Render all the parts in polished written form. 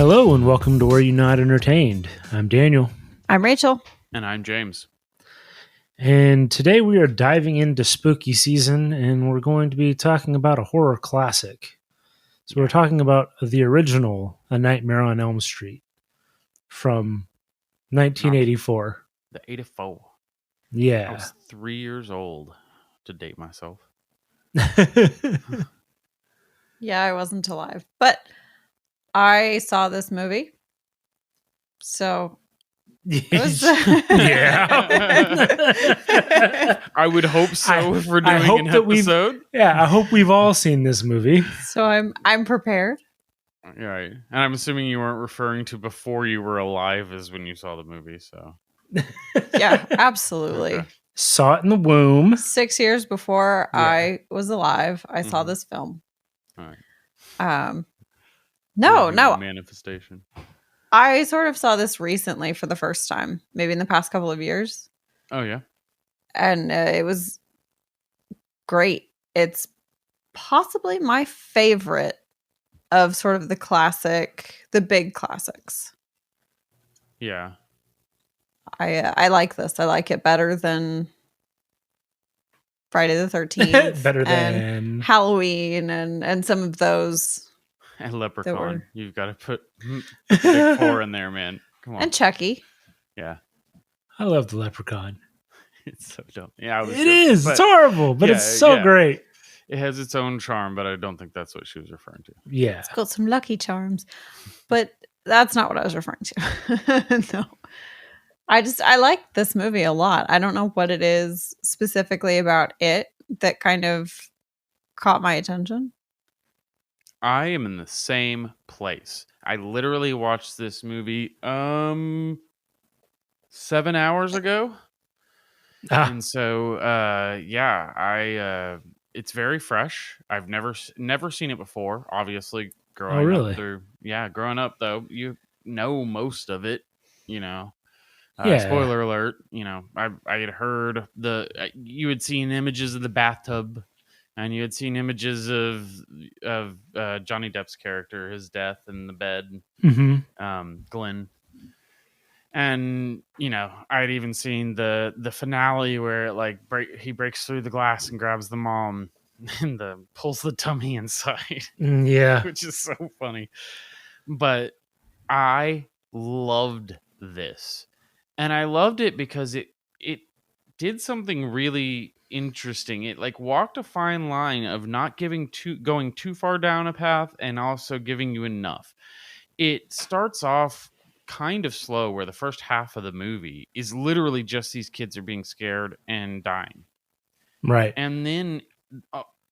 Hello and welcome to Where You Not Entertained. I'm Daniel. I'm Rachel. And I'm James. And today we are diving into spooky season and we're going to be talking about a horror classic. So we're talking about the original A Nightmare on Elm Street from 1984. The 84. Yeah. I was 3 years old, to date myself. Yeah, I wasn't alive, but I saw this movie. So it was yeah. I would hope so if we're doing an episode. I hope we've all seen this movie. So I'm prepared. Right. And I'm assuming you weren't referring to before you were alive is when you saw the movie, so. Yeah, absolutely. Okay. Saw it in the womb. 6 years before I was alive, I saw Mhm. this film. All right. No. Manifestation. I sort of saw this recently for the first time, maybe in the past couple of years. Oh, yeah? And it was great. It's possibly my favorite of sort of the big classics. Yeah. I like this. I like it better than Friday the 13th. Better and than Halloween and some of those. And Leprechaun. were- You've got to put the big four in there, man. Come on. And Chucky. Yeah. I love the Leprechaun. It's so dumb. Yeah, It is. It's horrible, but it's so great. It has its own charm, but I don't think that's what she was referring to. Yeah. It's got some Lucky Charms. But that's not what I was referring to. No. I like this movie a lot. I don't know what it is specifically about it that kind of caught my attention. I am in the same place. I literally watched this movie 7 hours ago. And so it's very fresh. I've never seen it before, obviously. Growing up though, you know most of it, you know. Spoiler alert, you know, I had heard you had seen images of the bathtub and you had seen images of Johnny Depp's character, his death in the bed, Glenn. And, you know, I'd even seen the finale where he breaks through the glass and grabs the mom and pulls the tummy inside. Yeah. Which is so funny. But I loved this. And I loved it because it did something really interesting. It walked a fine line of not going too far down a path and also giving you enough. It starts off kind of slow where the first half of the movie is literally just these kids are being scared and dying. Right. And then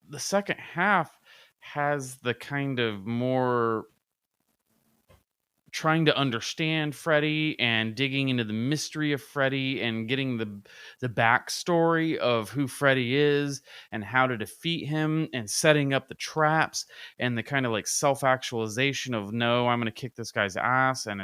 the second half has the kind of more trying to understand Freddy and digging into the mystery of Freddy and getting the backstory of who Freddy is and how to defeat him and setting up the traps and the kind of self-actualization of, no, I'm going to kick this guy's ass. And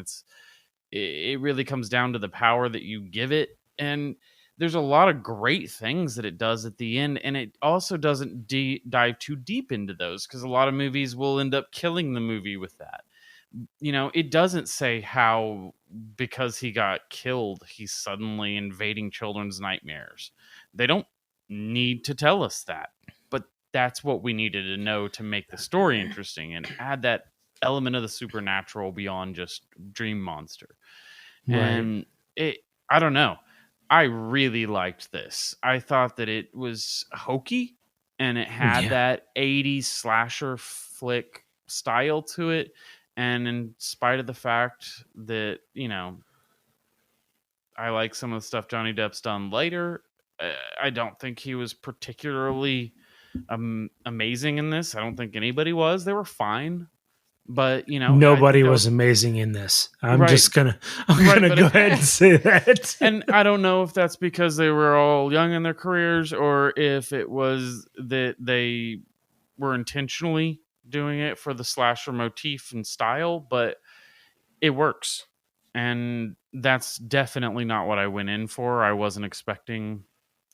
it really comes down to the power that you give it. And there's a lot of great things that it does at the end. And it also doesn't dive too deep into those because a lot of movies will end up killing the movie with that. You know, it doesn't say how because he got killed, he's suddenly invading children's nightmares. They don't need to tell us that, but that's what we needed to know to make the story interesting and add that element of the supernatural beyond just dream monster. Right. And I don't know. I really liked this. I thought that it was hokey and it had that 80s slasher flick style to it. And in spite of the fact that, you know, I like some of the stuff Johnny Depp's done later, I don't think he was particularly amazing in this. I don't think anybody was. They were fine. But, you know, nobody was amazing in this. I'm gonna go ahead and say that. And I don't know if that's because they were all young in their careers or if it was that they were intentionally doing it for the slasher motif and style, but it works. And that's definitely not what I went in for. I wasn't expecting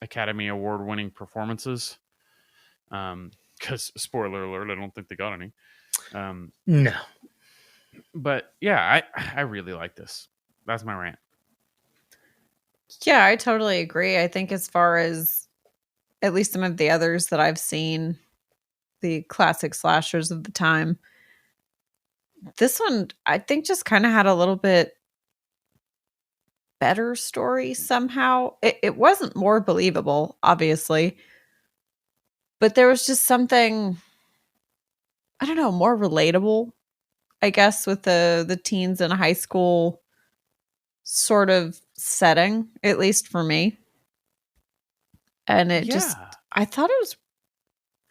Academy Award winning performances. Because spoiler alert, I don't think they got any. No. But yeah, I really like this. That's my rant. Yeah, I totally agree. I think as far as at least some of the others that I've seen, the classic slashers of the time, this one I think just kind of had a little bit better story somehow. It wasn't more believable, obviously, but there was just something, I don't know, more relatable, I guess, with the teens in a high school sort of setting, at least for me. And it just, Yeah. I thought it was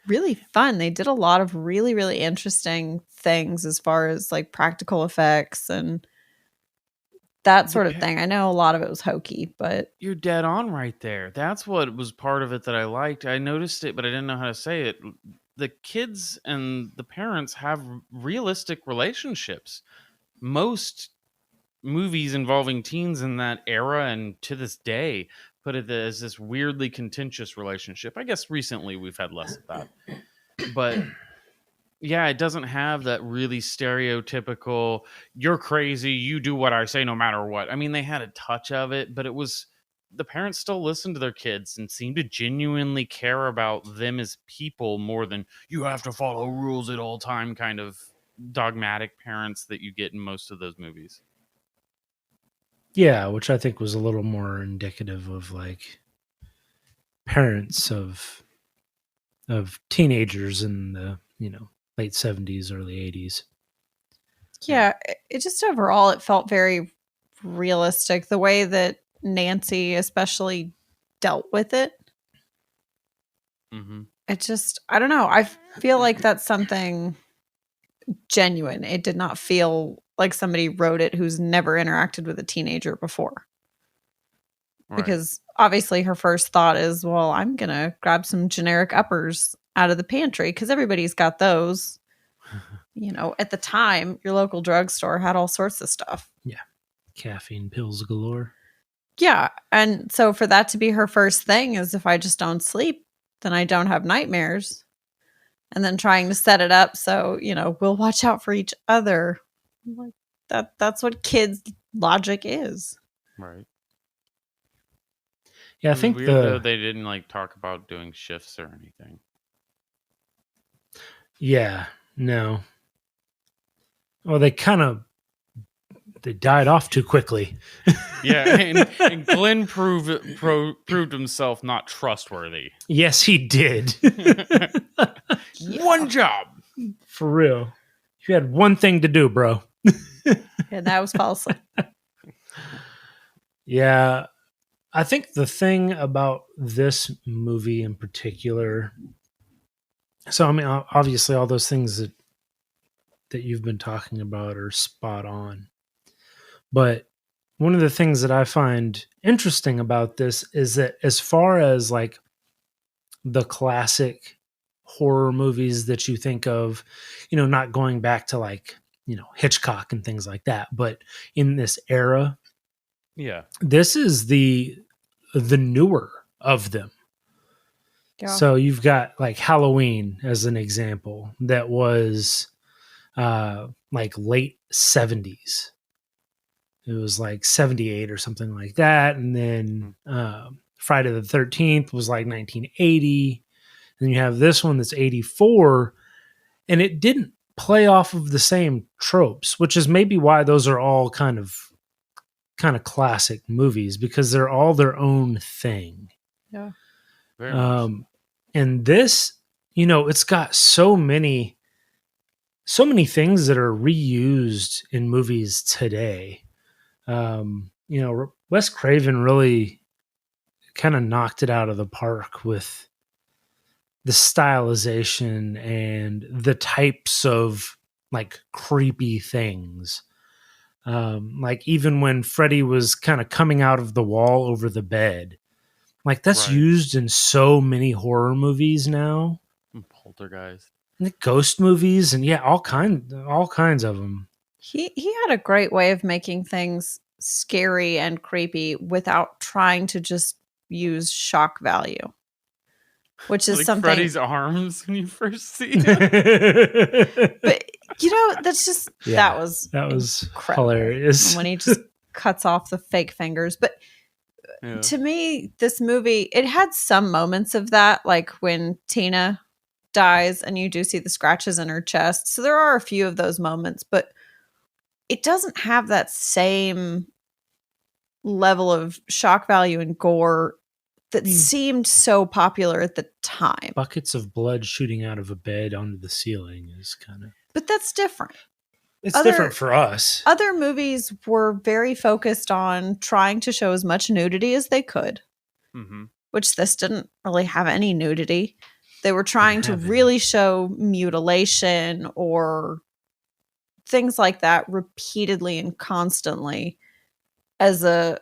really fun. They did a lot of really, really interesting things as far as like practical effects and that sort of thing. I know a lot of it was hokey, but You're dead on right there. That's what was part of it that I liked. I noticed it, but I didn't know how to say it. The kids and the parents have realistic relationships. Most movies involving teens in that era and to this day put it as this weirdly contentious relationship. I guess recently we've had less of that. But yeah, it doesn't have that really stereotypical, you're crazy, you do what I say no matter what. I mean, they had a touch of it, but it was the parents still listened to their kids and seemed to genuinely care about them as people more than you have to follow rules at all time kind of dogmatic parents that you get in most of those movies. Yeah, which I think was a little more indicative of like parents of teenagers in the, late 70s, early 80s. yeah, it just overall it felt very realistic. The way that Nancy especially dealt with it. Mm-hmm. It just, I don't know. I feel like that's something genuine. It did not feel like somebody wrote it who's never interacted with a teenager before. Right. Because obviously her first thought is, well, I'm going to grab some generic uppers out of the pantry because everybody's got those. At the time, your local drugstore had all sorts of stuff. Yeah. Caffeine pills galore. Yeah. And so for that to be her first thing is if I just don't sleep, then I don't have nightmares. And then trying to set it up so, we'll watch out for each other. Like that's what kids' logic is. Right. Yeah, I think weird though they didn't like talk about doing shifts or anything. Yeah, no. Well, they died off too quickly. Yeah, and Glenn proved himself not trustworthy. Yes, he did. One job. For real. You had one thing to do, bro. And that was fall asleep. Yeah. I think the thing about this movie in particular, so I mean, obviously all those things that you've been talking about are spot on. But one of the things that I find interesting about this is that as far as like the classic horror movies that you think of, not going back to like, Hitchcock and things like that, but in this era, yeah, this is the newer of them. Yeah. So you've got like Halloween as an example that was like late 70s. It was like 78 or something like that. And then Friday the 13th was like 1980. And you have this one that's 84. And it didn't play off of the same tropes, which is maybe why those are all kind of classic movies, because they're all their own thing. Yeah. Very much. And this, it's got so many things that are reused in movies today. Wes Craven really kind of knocked it out of the park with the stylization and the types of like creepy things. Like even when Freddy was kind of coming out of the wall over the bed, like that's used in so many horror movies now. Poltergeist, the ghost movies, and all kinds of them. He had a great way of making things scary and creepy without trying to just use shock value. which is Like something. Freddy's arms when you first see him. But that's just that was incredible. Hilarious. when he just cuts off the fake fingers. But to me, this movie, it had some moments of that, like when Tina dies and you do see the scratches in her chest. So there are a few of those moments, but it doesn't have that same level of shock value and gore that seemed so popular at the time. Buckets of blood shooting out of a bed onto the ceiling is kind of... But that's different. It's different for us. Other movies were very focused on trying to show as much nudity as they could, which this didn't really have any nudity. They were trying to really show mutilation or things like that repeatedly and constantly as a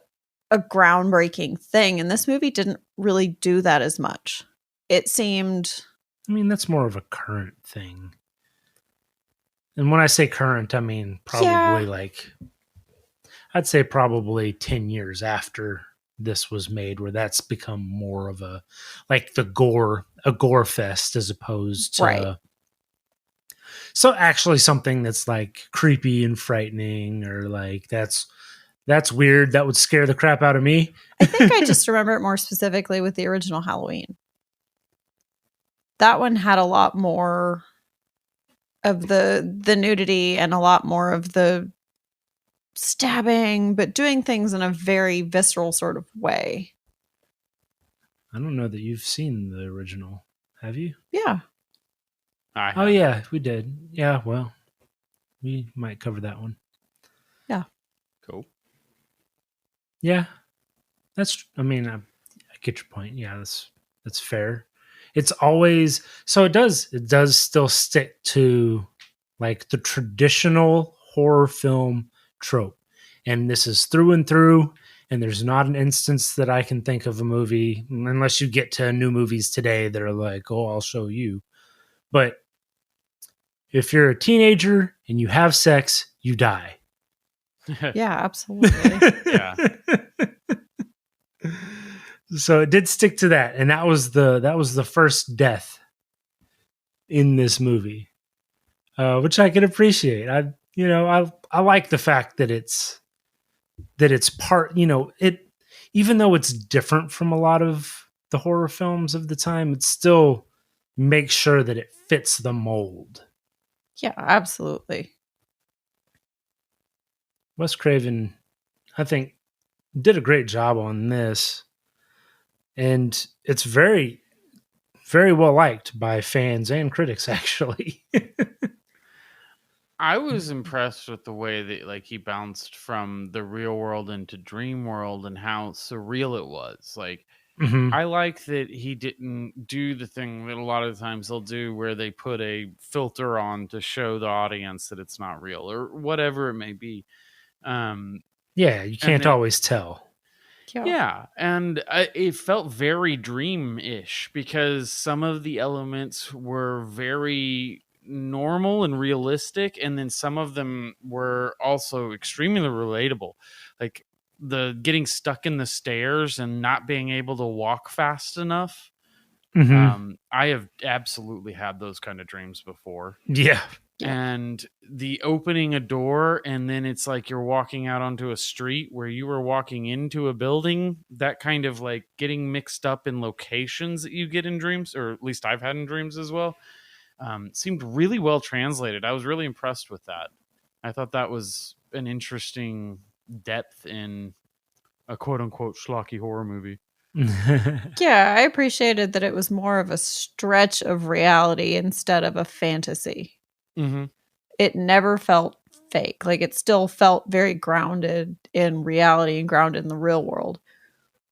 groundbreaking thing. And this movie didn't really do that as much. It seemed... I mean, that's more of a current thing. And when I say current, I mean probably I'd say probably 10 years after this was made, where that's become more of a gore fest as opposed to so actually something that's like creepy and frightening, or like that's weird. That would scare the crap out of me. I think I just remember it more specifically with the original Halloween. That one had a lot more of the nudity and a lot more of the stabbing, but doing things in a very visceral sort of way. I don't know that you've seen the original. Have you? Yeah. Oh, yeah, we did. Yeah, well, we might cover that one. Yeah. Cool. Yeah. I get your point. Yeah, that's fair. It's always... So it does still stick to like the traditional horror film trope. And this is through and through. And there's not an instance that I can think of a movie, unless you get to new movies today that are like, oh, I'll show you. But if you're a teenager and you have sex, you die. Yeah, absolutely. Yeah. So it did stick to that, and that was the first death in this movie, which I can appreciate. I like the fact that it's part. It, even though it's different from a lot of the horror films of the time, it still makes sure that it fits the mold. Yeah, absolutely. Wes Craven, I think, did a great job on this. And it's very, very well liked by fans and critics, actually. I was impressed with the way that he bounced from the real world into dream world and how surreal it was. I like that he didn't do the thing that a lot of the times they'll do where they put a filter on to show the audience that it's not real or whatever it may be. Yeah, you can't always tell. Yeah, and it felt very dream-ish because some of the elements were very normal and realistic, and then some of them were also extremely relatable. Like the getting stuck in the stairs and not being able to walk fast enough. I have absolutely had those kind of dreams before. Yeah. And the opening a door and then it's like you're walking out onto a street where you were walking into a building, that kind of like getting mixed up in locations that you get in dreams, or at least I've had in dreams as well, seemed really well translated. I was really impressed with that. I thought that was an interesting depth in a quote unquote schlocky horror movie. Yeah, I appreciated that it was more of a stretch of reality instead of a fantasy. It never felt fake. Like it still felt very grounded in reality and grounded in the real world.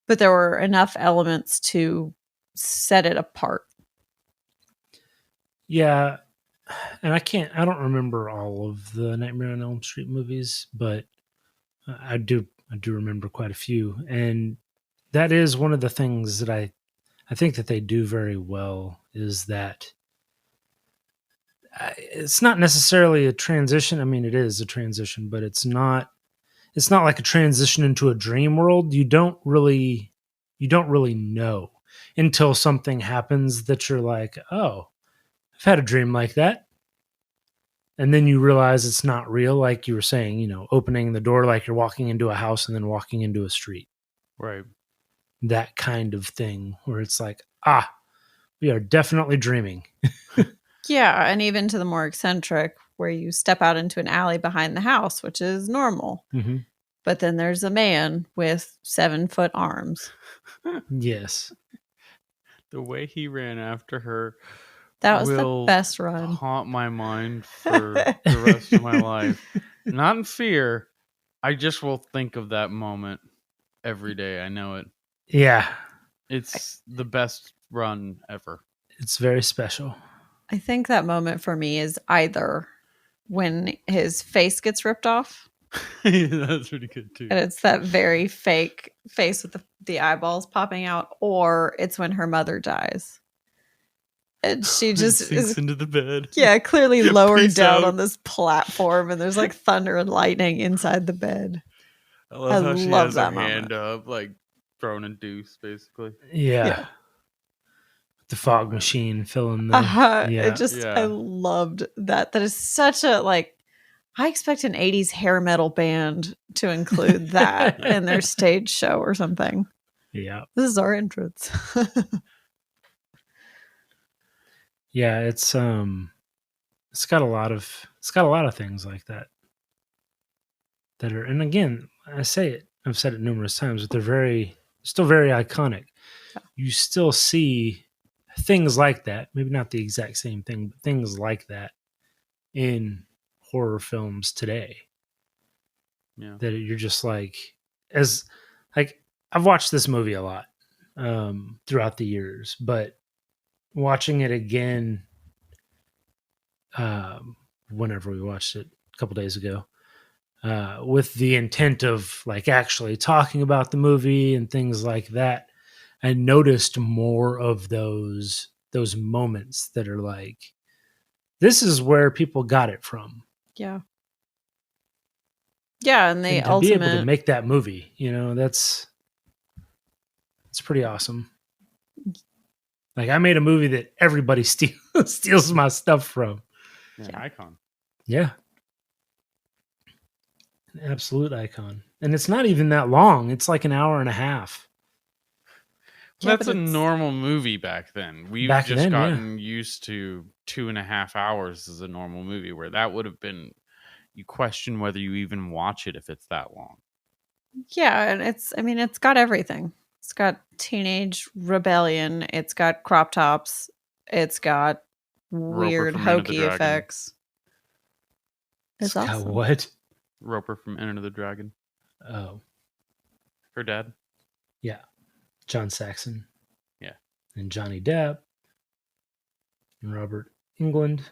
But there were enough elements to set it apart. Yeah. And I don't remember all of the Nightmare on Elm Street movies, but I do remember quite a few. And that is one of the things that I think that they do very well, is that it's not necessarily a transition. I mean, it is a transition, but it's not like a transition into a dream world. You don't really know. until something happens that you're like, oh, I've had a dream like that. And then you realize it's not real, like you were saying, opening the door like you're walking into a house and then walking into a street. Right. That kind of thing where it's like, we are definitely dreaming. Yeah, and even to the more eccentric, where you step out into an alley behind the house, which is normal. Mm-hmm. But then there's a man with 7-foot arms. Yes. The way he ran after her. That was the best run. Haunt my mind for the rest of my life. Not in fear. I just will think of that moment every day. I know it. Yeah. It's the best run ever. It's very special. I think that moment for me is either when his face gets ripped off. Yeah, that's pretty good too. And it's that very fake face with the eyeballs popping out, or it's when her mother dies. And she just sinks into the bed. Yeah, clearly lowered Peace down out. on this platform, and there's like thunder and lightning inside the bed. I love how she love has that her hand moment. up, like throwing a deuce, basically. Yeah. The fog machine filling the... I loved that. That is such a, I expect an 80s hair metal band to include that in their stage show or something. Yeah. This is our entrance. Yeah, it's got a lot of things like that are, and again, I've said it numerous times, but they're still very iconic. Yeah. You still see things like that, maybe not the exact same thing, but things like that in horror films today. Yeah. That you're just I've watched this movie a lot throughout the years, but watching it again whenever we watched it a couple days ago, with the intent of actually talking about the movie and things like that, I noticed more of those moments that are like, this is where people got it from. Yeah. Yeah, and to be able to make that movie, that's pretty awesome. I made a movie that everybody steals my stuff from. Yeah, icon. Yeah. An absolute icon. And it's not even that long. It's like an hour and a half. Yeah, that's a normal movie back then. We've just gotten used to 2.5 hours as a normal movie, where that would have been, you question whether you even watch it if it's that long. Yeah, and it's got everything. It's got teenage rebellion. It's got crop tops. It's got weird hokey effects. It's awesome. Got what? Roper from Enter the Dragon. Oh. Her dad? Yeah. John Saxon. Yeah. And Johnny Depp. And Robert Englund.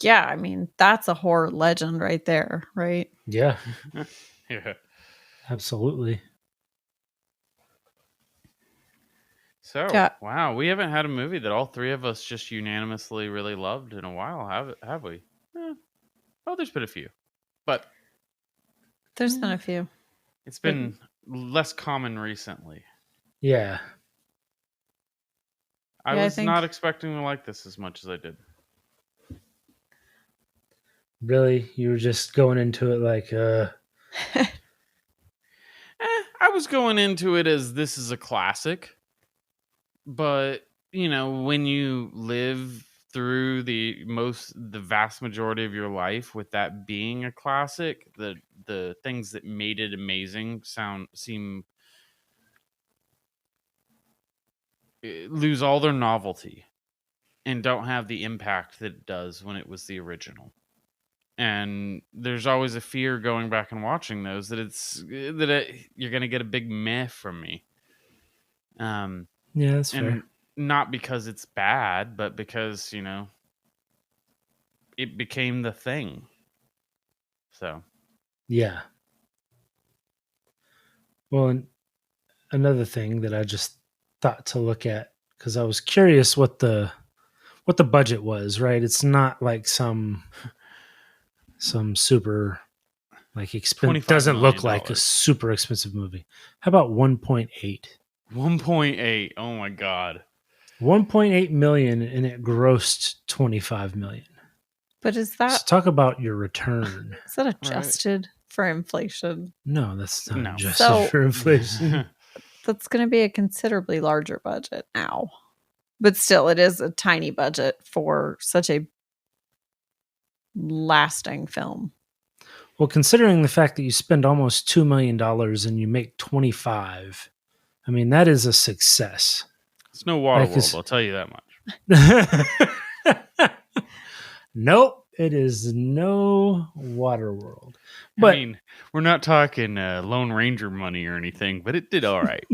Yeah, that's a horror legend right there, right? Yeah. Yeah. Absolutely. So, wow, we haven't had a movie that all three of us just unanimously really loved in a while, have we? Oh, there's been a few. But there's been a few. It's been less common recently. Yeah. I was not expecting to like this as much as I did. Really? You were just going into it I was going into it as this is a classic. But, when you live through the vast majority of your life with that being a classic, the things that made it amazing lose all their novelty and don't have the impact that it does when it was the original. And there's always a fear going back and watching those that you're going to get a big meh from me. Yeah, that's fair. Not because it's bad, but because, it became the thing. So. Yeah. Well, and another thing that I just thought to look at, because I was curious what the budget was, right? It's not like some super expensive. Doesn't look like a super expensive movie. How about 1.8? 1.8. Oh my god. 1.8 million, and it grossed 25 million. But is So that talk about your return. adjusted for inflation? No, that's not No. adjusted So- for inflation. That's going to be a considerably larger budget now. But still, it is a tiny budget for such a lasting film. Well, considering the fact that you spend almost $2 million and you make 25, I mean, that is a success. It's no Waterworld, I'll tell you that much. Nope, it is no Waterworld. But I mean, we're not talking Lone Ranger money or anything, but it did all right.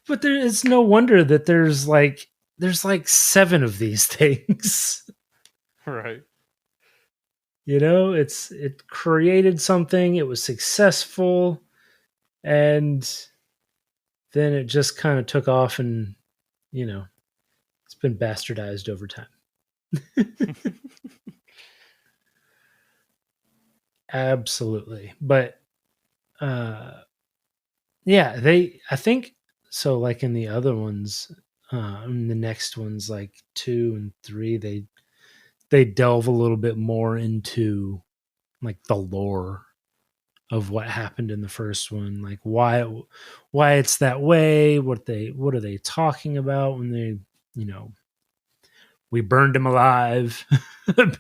but it's no wonder that there's like 7 of these things. Right. You know, it created something, it was successful, and then it just kind of took off, and you know, it's been bastardized over time. Absolutely. But yeah, I think so, like in the other ones, in the next ones, like 2 and 3, they delve a little bit more into like the lore of what happened in the first one, like why it's that way, what are they talking about when they, you know, we burned him alive,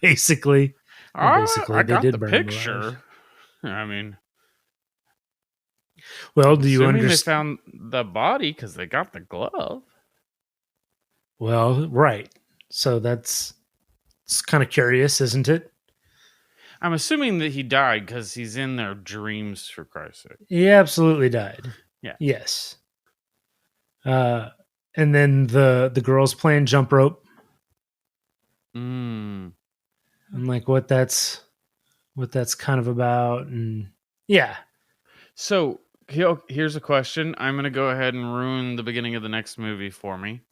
basically. I They got did the burn him alive. picture. I mean, Well, do you assuming they understand? found the body because they got the glove. Well, right. So it's kind of curious, isn't it? I'm assuming that he died because he's in their dreams, for Christ's sake. He absolutely died. Yeah. Yes. And then the girls playing jump rope. Mm. And like what that's kind of about, and yeah. So here's a question. I'm going to go ahead and ruin the beginning of the next movie for me.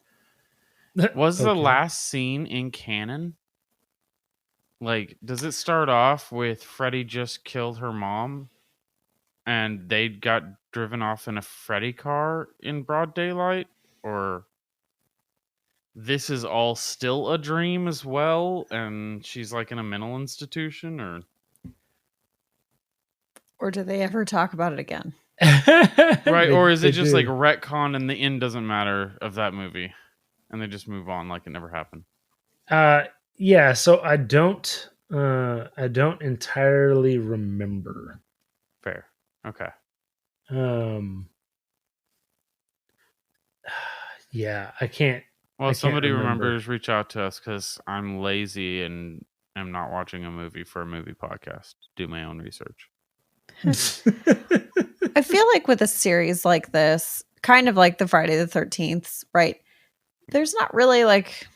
Was the Okay. last scene in canon? Like, does it start off with Freddy just killed her mom and they got driven off in a Freddy car in broad daylight? Or this is all still a dream as well and she's like in a mental institution? Or do they ever talk about it again? Right, or is it just do. like retcon and the end doesn't matter of that movie and they just move on like it never happened? Yeah, so I don't entirely remember. Fair. Okay. Yeah, I can't. Well, if somebody remember. remembers, reach out to us because I'm lazy and I'm not watching a movie for a movie podcast. Do my own research. I feel like with a series like this, kind of like the Friday the 13th, right? There's not really like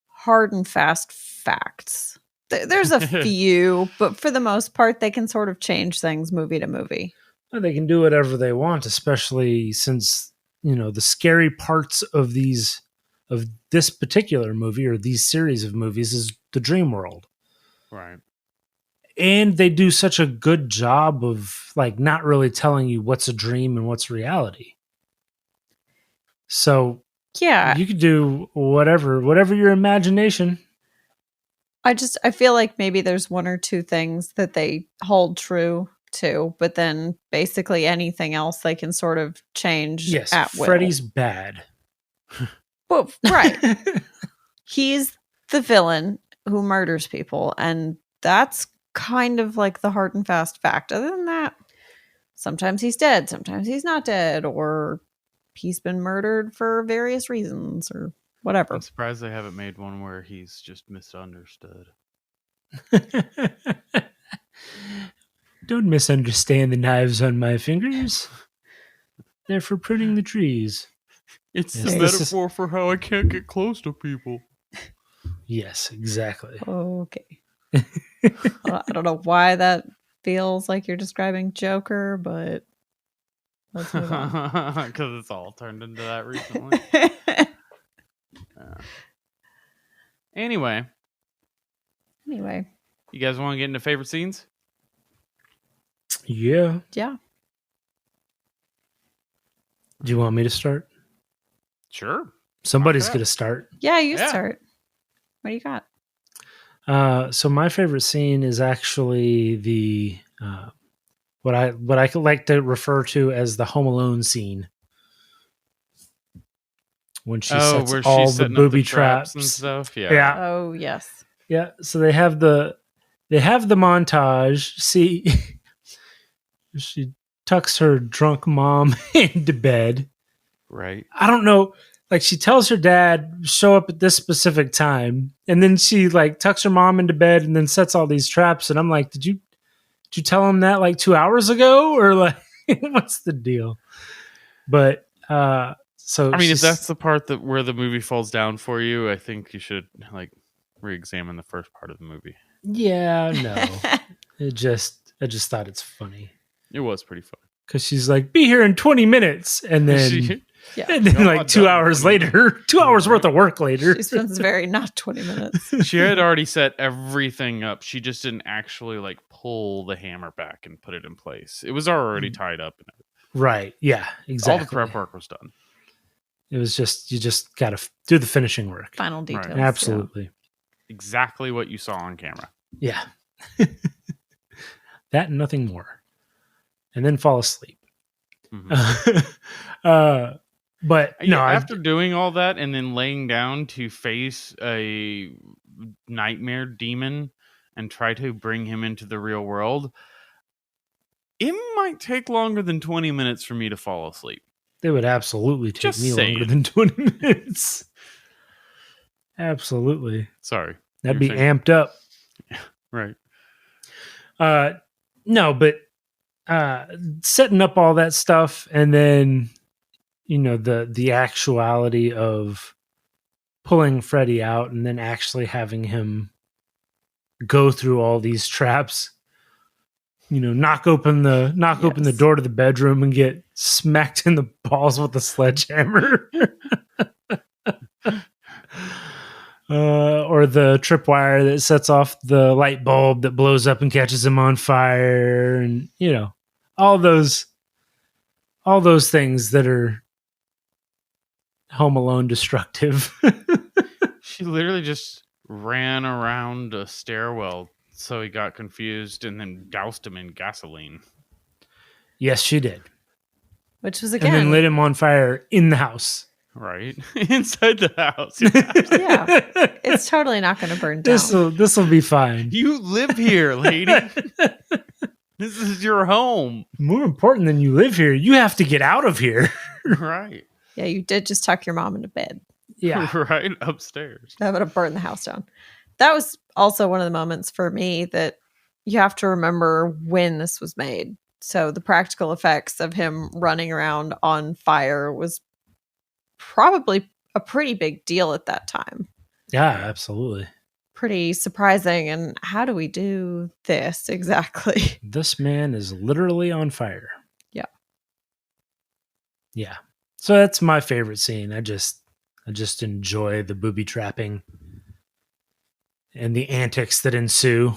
hard and fast facts. There's a few, but for the most part, they can sort of change things movie to movie. Well, they can do whatever they want, especially since, you know, the scary parts of this particular movie or these series of movies is the dream world. Right. And they do such a good job of like not really telling you what's a dream and what's reality. So yeah, you could do whatever your imagination. I feel like maybe there's 1 or 2 things that they hold true to, but then basically anything else they can sort of change at will. Freddy's bad. Well, right. He's the villain who murders people, and that's kind of like the hard and fast fact. Other than that, sometimes he's dead, sometimes he's not dead, or he's been murdered for various reasons or whatever. I'm surprised they haven't made one where he's just misunderstood. Don't misunderstand the knives on my fingers. They're for pruning the trees. It's Yes, the metaphor for how I can't get close to people. Yes, exactly. Okay. Well, I don't know why that feels like you're describing Joker, but let's move on. Because it's all turned into that recently. Anyway, you guys want to get into favorite scenes? Yeah. Do you want me to start? Sure. Somebody's Okay. going to start. Yeah, you Yeah. start. What do you got? So my favorite scene is actually the what I like to refer to as the Home Alone scene, when she sets where all she's the setting up booby the traps and traps. stuff. Yeah. Yeah. Oh, yes. Yeah. So they have the montage. See, she tucks her drunk mom into bed. Right. I don't know. Like, she tells her dad, show up at this specific time, and then she like tucks her mom into bed and then sets all these traps. And I'm like, did you tell him that like 2 hours ago, or like what's the deal? But so I mean, if she's- that's the part that where the movie falls down for you, I think you should like re-examine the first part of the movie. yeah, no, I just thought it's funny It was pretty fun. because she's like, be here in 20 minutes, and then Yeah. and then I'm like not 2 done in hours 20 later, 2 hours Right. worth of work later. She spends very not 20 minutes. She had already set everything up. She just didn't actually like pull the hammer back and put it in place. It was already tied up. And Right? Yeah, exactly. all the prep work was done. It was just you just got to do the finishing work. Final details. Right. Absolutely. Exactly what you saw on camera. Yeah. That and nothing more. And then fall asleep. Mhm. But no, after doing all that and then laying down to face a nightmare demon and try to bring him into the real world, it might take longer than 20 minutes for me to fall asleep. it would absolutely take Just me longer saying. than 20 minutes. Absolutely. Sorry. That'd You be were saying- amped up. Right. No, but setting up all that stuff, and then the actuality of pulling Freddy out and then actually having him go through all these traps, knock open the door to the bedroom and get smacked in the balls with a sledgehammer. Or the tripwire that sets off the light bulb that blows up and catches him on fire, and all those things that are Home Alone destructive. She literally just ran around a stairwell so he got confused and then doused him in gasoline. Yes, she did. Which was And again. then lit him on fire in the house. Right? Inside the house. Yeah. It's totally not going to burn down. This will be fine. You live here, lady. This is your home. More important than you live here, you have to get out of here. Right. Yeah, you did just tuck your mom into bed. Yeah. Right upstairs. That would have burned the house down. That was also one of the moments for me that you have to remember when this was made. So the practical effects of him running around on fire was probably a pretty big deal at that time. Yeah, absolutely. Pretty surprising. And how do we do this exactly? This man is literally on fire. Yeah. Yeah. So that's my favorite scene. I just enjoy the booby trapping and the antics that ensue.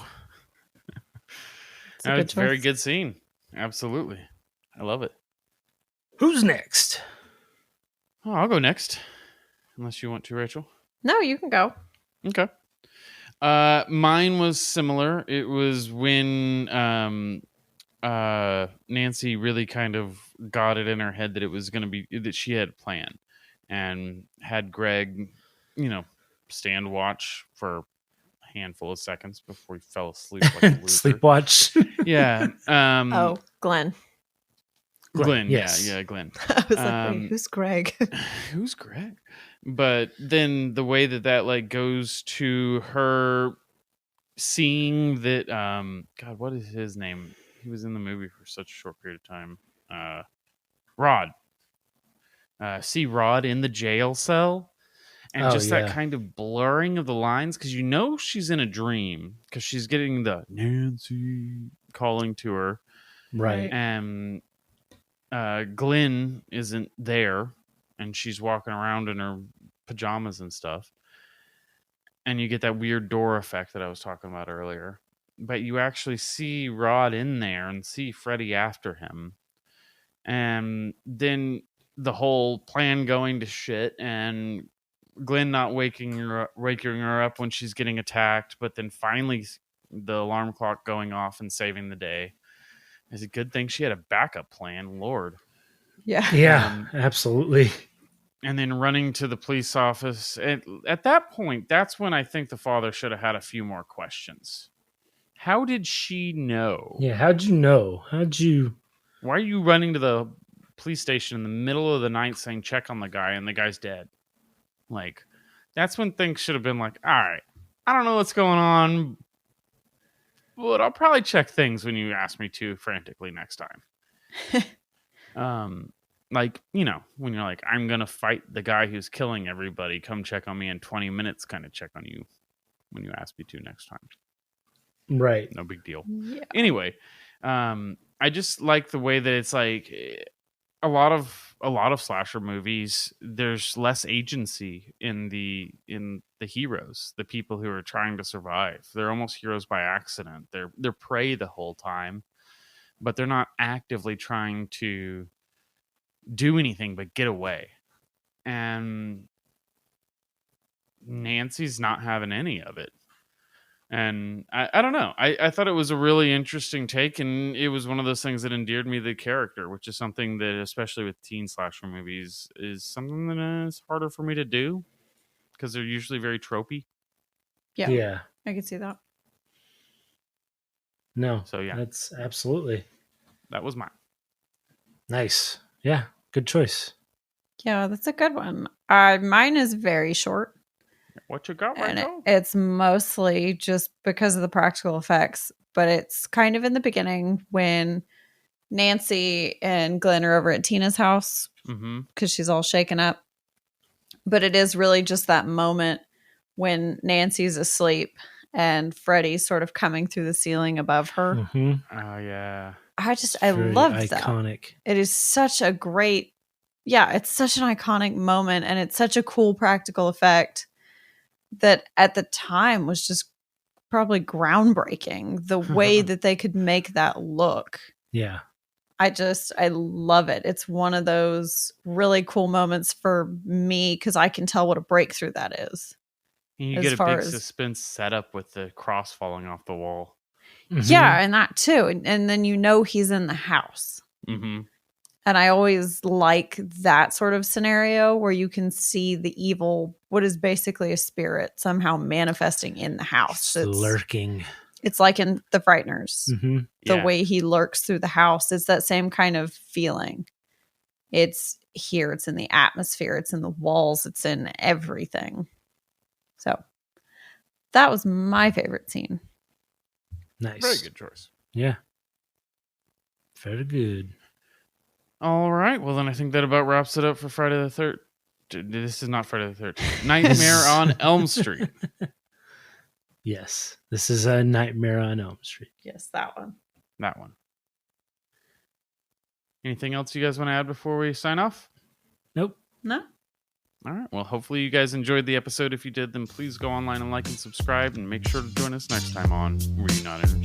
It's a good It's a very choice. good scene. Absolutely. I love it. Who's next? Oh, I'll go next. Unless you want to, Rachel. No, you can go. Okay. Mine was similar. It was when Nancy really kind of got it in her head that it was going to be that she had a plan and had Greg, stand watch for a handful of seconds before he fell asleep like a loser. Sleepwatch. Yeah. Oh, Glenn. Glenn. Yes. Yeah, Glenn. I was like, wait, who's Greg? Who's Greg? But then the way that like goes to her seeing that God, what is his name? He was in the movie for such a short period of time. Rod. See Rod in the jail cell. And that kind of blurring of the lines, because she's in a dream because she's getting the Nancy calling to her. Right. And Glenn isn't there, and she's walking around in her pajamas and stuff. And you get that weird door effect that I was talking about earlier. But you actually see Rod in there and see Freddy after him. And then the whole plan going to shit and Glenn not waking her up when she's getting attacked, but then finally the alarm clock going off and saving the day. It's a good thing she had a backup plan, Lord. Yeah. Yeah, absolutely. And then running to the police office. And at that point, that's when I think the father should have had a few more questions. How did she know? Yeah, how'd you know? Why are you running to the police station in the middle of the night saying check on the guy and the guy's dead? Like, that's when things should have been like, all right, I don't know what's going on, but I'll probably check things when you ask me to frantically next time. Like, you know, when you're like, I'm going to fight the guy who's killing everybody. Come check on me in 20 minutes, kind of check on you when you ask me to next time. Right. No big deal. Yeah. Anyway, I just like the way that it's like a lot of slasher movies. There's less agency in the heroes, the people who are trying to survive. They're almost heroes by accident. They're prey the whole time, but they're not actively trying to do anything but get away. And Nancy's not having any of it. And I don't know. I thought it was a really interesting take, and it was one of those things that endeared me to the character, which is something that, especially with teen slasher movies, is something that is harder for me to do because they're usually very tropey. Yeah. I could see that. No. So, yeah. That's absolutely. That was mine. Nice. Yeah. Good choice. Yeah, that's a good one. Mine is very short. What you got right And now? it's mostly just because of the practical effects, but it's kind of in the beginning when Nancy and Glenn are over at Tina's house because she's all shaken up. But it is really just that moment when Nancy's asleep and Freddy's sort of coming through the ceiling above her. Mm-hmm. Oh, yeah. I love that. Iconic. It is such a great, it's such an iconic moment, and it's such a cool practical effect that at the time was just probably groundbreaking, the way that they could make that look. Yeah. I love it. It's one of those really cool moments for me because I can tell what a breakthrough that is. And you get a big suspense setup with the cross falling off the wall. Mm-hmm. Yeah, and that too. And then you know he's in the house. Mm-hmm. And I always like that sort of scenario where you can see the evil, what is basically a spirit, somehow manifesting in the house. It's lurking. It's like in The Frighteners, the way he lurks through the house. It's that same kind of feeling. It's here. It's in the atmosphere. It's in the walls. It's in everything. So that was my favorite scene. Nice. Very good choice. Yeah. Very good. All right. Well, then I think that about wraps it up for Friday the 13th. This is not Friday the 13th. Nightmare on Elm Street. Yes. This is a Nightmare on Elm Street. Yes, that one. That one. Anything else you guys want to add before we sign off? Nope. No. All right. Well, hopefully you guys enjoyed the episode. If you did, then please go online and like and subscribe, and make sure to join us next time on Were You Not Entertained?